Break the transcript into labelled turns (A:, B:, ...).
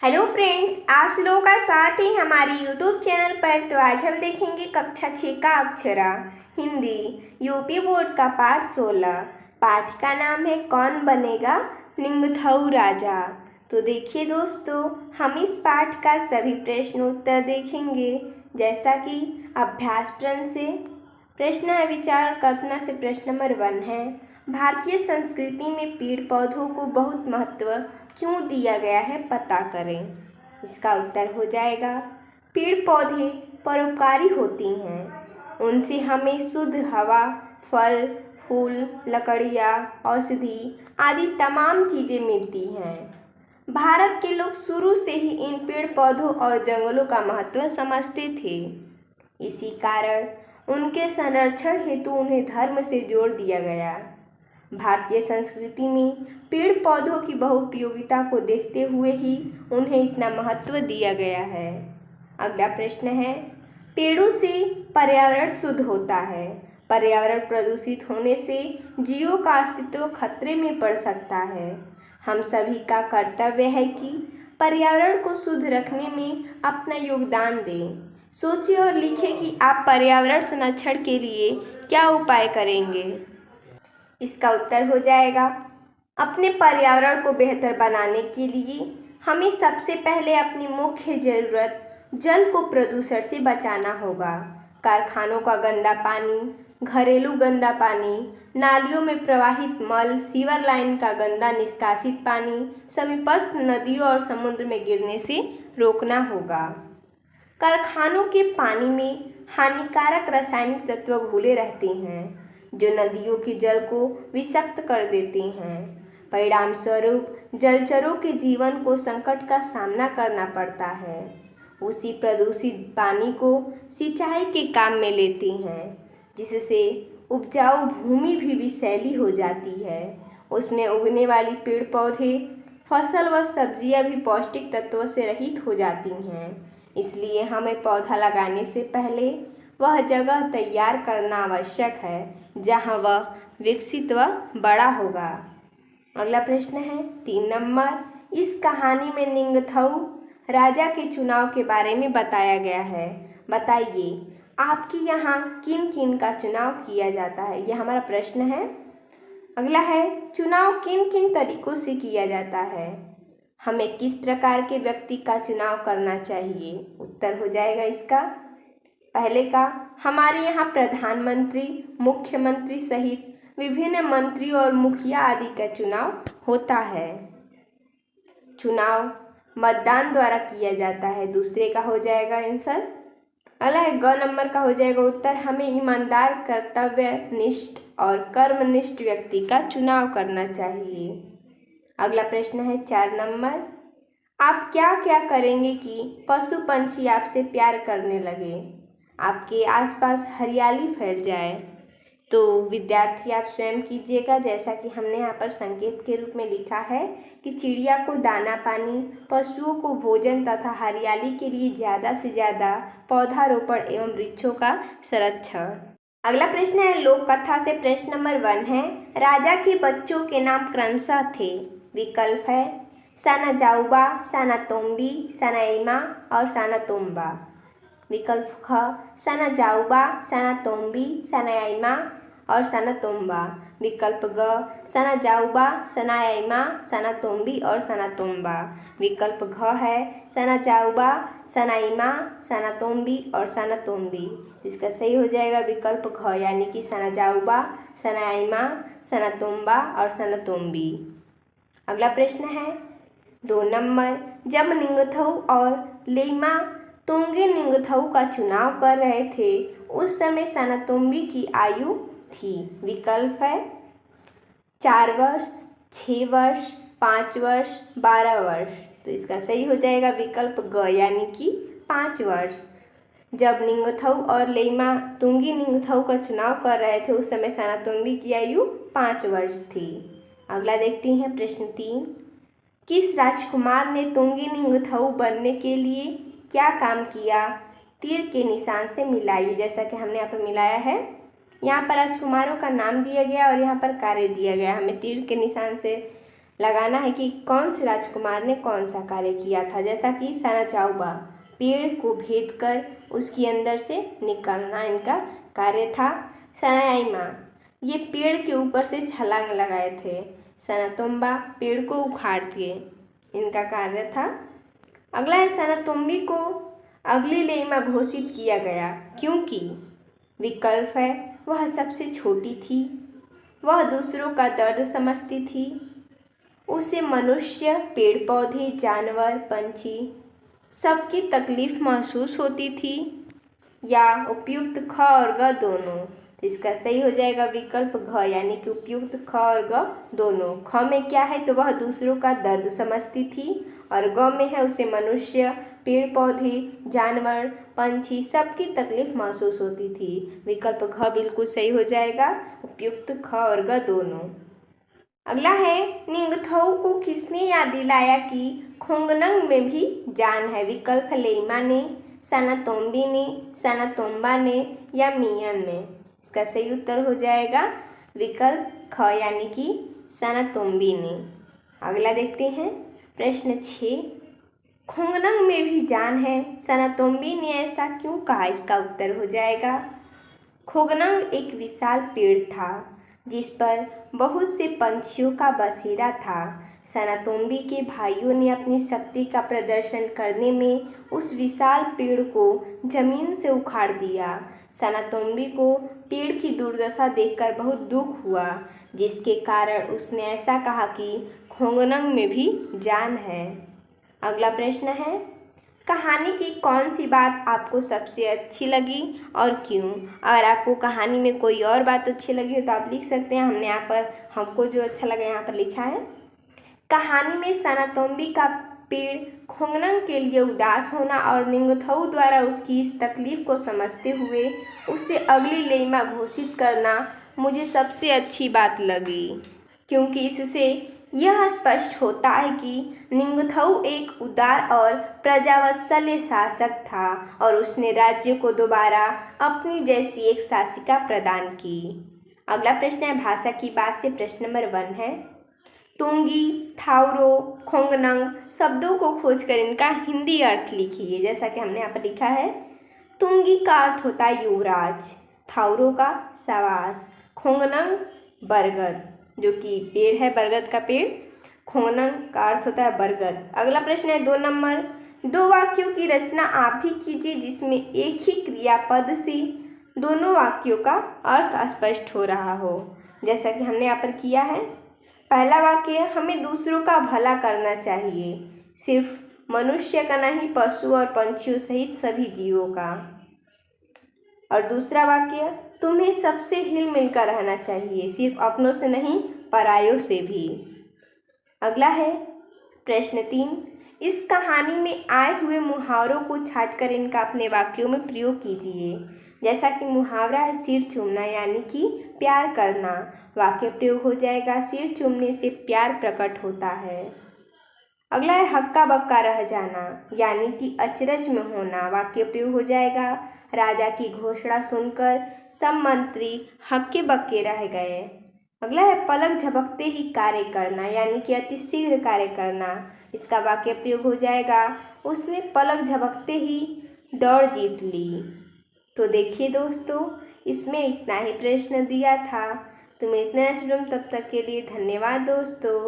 A: Hello friends, आप सब लोगों का स्वागत है हमारे यूट्यूब चैनल पर। तो आज हम देखेंगे कक्षा 6 का अक्षरा हिंदी यूपी बोर्ड का पाठ 16। पाठ का नाम है कौन बनेगा निंगथऊ राजा। तो देखिए दोस्तों, हम इस पाठ का सभी प्रश्न उत्तर देखेंगे, जैसा कि अभ्यास प्रश्न से प्रश्न है, विचार और कल्पना से प्रश्न नंबर 1 है, भारतीय संस्कृति में पेड़ पौधों को बहुत महत्व क्यों दिया गया है, पता करें। इसका उत्तर हो जाएगा, पेड़ पौधे परोपकारी होती हैं, उनसे हमें शुद्ध हवा, फल फूल, लकड़ियाँ, औषधि आदि तमाम चीज़ें मिलती हैं। भारत के लोग शुरू से ही इन पेड़ पौधों और जंगलों का महत्व समझते थे। इसी कारण उनके संरक्षण हेतु उन्हें धर्म से जोड़ दिया गया। भारतीय संस्कृति में पेड़ पौधों की बहुउपयोगिता को देखते हुए ही उन्हें इतना महत्व दिया गया है। अगला प्रश्न है, पेड़ों से पर्यावरण शुद्ध होता है। पर्यावरण प्रदूषित होने से जीवों का अस्तित्व खतरे में पड़ सकता है। हम सभी का कर्तव्य है कि पर्यावरण को शुद्ध रखने में अपना योगदान दें। सोचिए और लिखें कि आप पर्यावरण संरक्षण के लिए क्या उपाय करेंगे। इसका उत्तर हो जाएगा, अपने पर्यावरण को बेहतर बनाने के लिए हमें सबसे पहले अपनी मुख्य ज़रूरत जल को प्रदूषण से बचाना होगा। कारखानों का गंदा पानी, घरेलू गंदा पानी, नालियों में प्रवाहित मल, सीवर लाइन का गंदा निष्कासित पानी समीपस्थ नदियों और समुद्र में गिरने से रोकना होगा। कारखानों के पानी में हानिकारक रासायनिक तत्व घुले रहते हैं, जो नदियों के जल को विषाक्त कर देते हैं। परिणाम स्वरूप जलचरों के जीवन को संकट का सामना करना पड़ता है। उसी प्रदूषित पानी को सिंचाई के काम में लेते हैं, जिससे उपजाऊ भूमि भी विषैली हो जाती है। उसमें उगने वाली पेड़ पौधे, फसल व सब्जियां भी पौष्टिक तत्वों से रहित हो जाती हैं। इसलिए हमें पौधा लगाने से पहले वह जगह तैयार करना आवश्यक है जहां वह विकसित व बड़ा होगा। अगला प्रश्न है 3 नंबर, इस कहानी में निंगथऊ राजा के चुनाव के बारे में बताया गया है। बताइए आपके यहाँ किन किन का चुनाव किया जाता है, यह हमारा प्रश्न है। अगला है, चुनाव किन किन तरीकों से किया जाता है, हमें किस प्रकार के व्यक्ति का चुनाव करना चाहिए। उत्तर हो जाएगा इसका पहले का, हमारे यहाँ प्रधानमंत्री, मुख्यमंत्री सहित विभिन्न मंत्री और मुखिया आदि का चुनाव होता है। चुनाव मतदान द्वारा किया जाता है। दूसरे का हो जाएगा आंसर। अगला है ग नंबर का हो जाएगा उत्तर, हमें ईमानदार, कर्तव्यनिष्ठ और कर्मनिष्ठ व्यक्ति का चुनाव करना चाहिए। अगला प्रश्न है 4 नंबर, आप क्या क्या करेंगे कि पशु पंछी आपसे प्यार करने लगे, आपके आसपास हरियाली फैल जाए। तो विद्यार्थी आप स्वयं कीजिएगा, जैसा कि हमने यहाँ पर संकेत के रूप में लिखा है कि चिड़िया को दाना पानी, पशुओं को भोजन तथा हरियाली के लिए ज़्यादा से ज़्यादा पौधारोपण एवं वृक्षों का संरक्षण। अगला प्रश्न है लोक कथा से प्रश्न नंबर 1 है, राजा के बच्चों के नाम क्रमशः थे। विकल्प है साना जाऊबा, साना तोम्बी, साना इमा और साना तोम्बा। विकल्प ख साना जाऊबा, साना तोम्बी, साना इमा और साना तोम्बा। विकल्प ग साना जाऊबा, साना इमा, साना तोम्बी और साना तोम्बा। विकल्प घ है साना जाऊबा, साना इमा, साना तोम्बी और साना तोम्बी। इसका सही हो जाएगा विकल्प घ, यानी कि साना जाऊबा, साना इमा, साना तोम्बा और साना तोम्बी। अगला प्रश्न है 2 नंबर, जब निंगथऊ और लेइमा तुंगे निंगथऊ का चुनाव कर रहे थे, उस समय सानातोम्बी की आयु थी। विकल्प है 4 वर्ष, 6 वर्ष, 5 वर्ष, 12 वर्ष। तो इसका सही हो जाएगा विकल्प ग, यानी कि 5 वर्ष। जब निंगथऊ और लेइमा तुंगी निंगथऊ का चुनाव कर रहे थे, उस समय सानातोम्बी की आयु 5 वर्ष थी। अगला देखते हैं प्रश्न 3, किस राजकुमार ने तुंगी निंगथऊ बनने के लिए क्या काम किया, तीर के निशान से मिलाइए। जैसा कि हमने यहाँ पर मिलाया है, यहाँ पर राजकुमारों का नाम दिया गया और यहाँ पर कार्य दिया गया, हमें तीर के निशान से लगाना है कि कौन से राजकुमार ने कौन सा कार्य किया था। जैसा कि सनाचाउबा, पेड़ को भेद कर उसके अंदर से निकलना इनका कार्य था। सनायाइमा, ये पेड़ के ऊपर से छलांग लगाए थे। सनातोम्बा, पेड़ को उखाड़ दिए, इनका कार्य था। अगला है सनातोम्बी को अगली लेइमा घोषित किया गया क्योंकि विकल्प है वह सबसे छोटी थी, वह दूसरों का दर्द समझती थी, उसे मनुष्य, पेड़ पौधे, जानवर, पंछी सबकी तकलीफ महसूस होती थी, या उपयुक्त ख और ग दोनों। इसका सही हो जाएगा विकल्प घ, यानी कि उपयुक्त ख और ग दोनों। ख में क्या है तो वह दूसरों का दर्द समझती थी, और ग में है उसे मनुष्य, पेड़ पौधे, जानवर, पंछी सबकी तकलीफ महसूस होती थी। विकल्प घ बिल्कुल सही हो जाएगा, उपयुक्त ख और ग दोनों। अगला है निंगथौ को किसने याद दिलाया कि खोंगनंग में भी जान है। विकल्प है लेइमा ने, सनातोम्बी ने, सनातोम्बा ने या मियन ने। इसका सही उत्तर हो जाएगा विकल्प ख, यानी कि सनातोम्बी ने। अगला देखते हैं प्रश्न 6, खोंगनंग में भी जान है, सनातोम्बी ने ऐसा क्यों कहा। इसका उत्तर हो जाएगा खोंगनंग एक विशाल पेड़ था जिस पर बहुत से पंछियों का बसेरा था। सनातोम्बी के भाइयों ने अपनी शक्ति का प्रदर्शन करने में उस विशाल पेड़ को जमीन से उखाड़ दिया। सनातोम्बी को पेड़ की दुर्दशा देखकर बहुत दुख हुआ, जिसके कारण उसने ऐसा कहा कि खोंगनंग में भी जान है। अगला प्रश्न है, कहानी की कौन सी बात आपको सबसे अच्छी लगी और क्यों। अगर आपको कहानी में कोई और बात अच्छी लगी हो तो आप लिख सकते हैं। हमने यहाँ पर हमको जो अच्छा लगा यहाँ पर लिखा है। कहानी में सनातोम्बी का पेड़ खोंगनंग के लिए उदास होना और निंगथौ द्वारा उसकी इस तकलीफ को समझते हुए उसे अगली लेइमा घोषित करना मुझे सबसे अच्छी बात लगी, क्योंकि इससे यह स्पष्ट होता है कि निंगथौ एक उदार और प्रजावत्सल्य शासक था और उसने राज्य को दोबारा अपनी जैसी एक शासिका प्रदान की। अगला प्रश्न है भाषा की बात से प्रश्न नंबर 1 है, तुंगी, थाउरो, खोंगनंग शब्दों को खोजकर इनका हिंदी अर्थ लिखिए। जैसा कि हमने यहाँ पर लिखा है, तुंगी का अर्थ होता है युवराज, थाउरो का सावास, खोंगनंग बरगद जो कि पेड़ है, बरगद का पेड़। खोंगनंग का अर्थ होता है बरगद। अगला प्रश्न है 2 नंबर, 2 वाक्यों की रचना आप भी कीजिए जिसमें एक ही क्रियापद से दोनों वाक्यों का अर्थ स्पष्ट हो रहा हो। जैसा कि हमने यहाँ पर किया है। पहला वाक्य, हमें दूसरों का भला करना चाहिए, सिर्फ मनुष्य का नहीं, पशु और पंछियों सहित सभी जीवों का। और दूसरा वाक्य, तुम्हें सबसे हिल मिलकर रहना चाहिए, सिर्फ अपनों से नहीं परायों से भी। अगला है प्रश्न 3, इस कहानी में आए हुए मुहावरों को छांटकर इनका अपने वाक्यों में प्रयोग कीजिए। जैसा कि मुहावरा है सिर चूमना, यानी कि प्यार करना। वाक्य प्रयोग हो जाएगा, सिर चूमने से प्यार प्रकट होता है। अगला है हक्का बक्का रह जाना, यानी कि अचरज में होना। वाक्य प्रयोग हो जाएगा, राजा की घोषणा सुनकर सब मंत्री हक्के बक्के रह गए। अगला है पलक झपकते ही कार्य करना, यानी कि अति शीघ्र कार्य करना। इसका वाक्य प्रयोग हो जाएगा, उसने पलक झपकते ही दौड़ जीत ली। तो देखिए दोस्तों, इसमें इतना ही प्रश्न दिया था। तुम्हें इतना तब तक के लिए धन्यवाद दोस्तों।